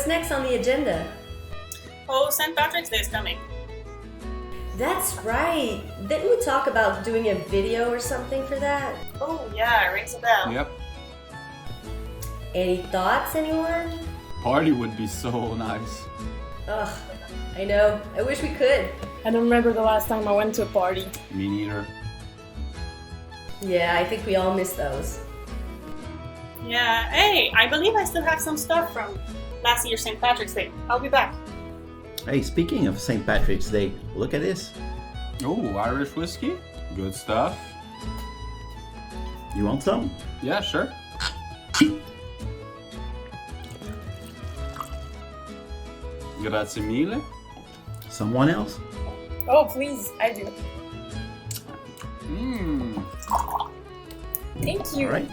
what's next on the agenda? Oh, St. Patrick's Day is coming. That's right. Didn't we talk about doing a video or something for that? Oh, yeah, it rings a bell. Yep. Any thoughts, anyone? Party would be so nice. Ugh, I know. I wish we could. I don't remember the last time I went to a party. Me neither. Yeah, I think we all miss those. Yeah, hey, I believe I still have some stuff from last year's St. Patrick's Day. I'll be back. Hey, speaking of St. Patrick's Day, look at this. Oh, Irish whiskey? Good stuff. You want some? Yeah, sure. Grazie mille. Someone else? Oh, please, I do. Mmm. Thank you. All right.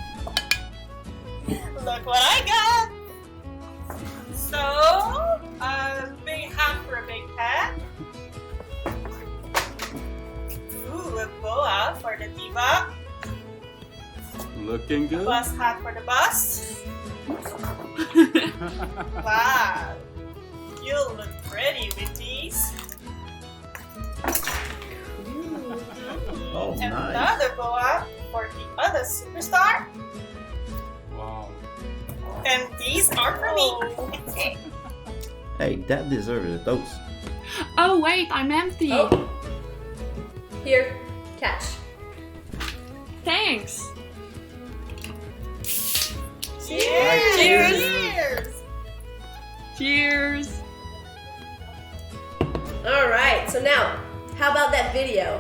Look what I got! So, a big hat for a big hat. Ooh, a boa for the diva. Looking A good. bus hat for the bus. Wow. You'll look pretty with these. Oh, And nice. another boa for the other superstar. Wow. And these are for me. Hey, that deserves a toast. Oh wait, I'm empty. Oh. Here, catch. Thanks. Cheers! Cheers! Cheers. All right, so now, how about that video?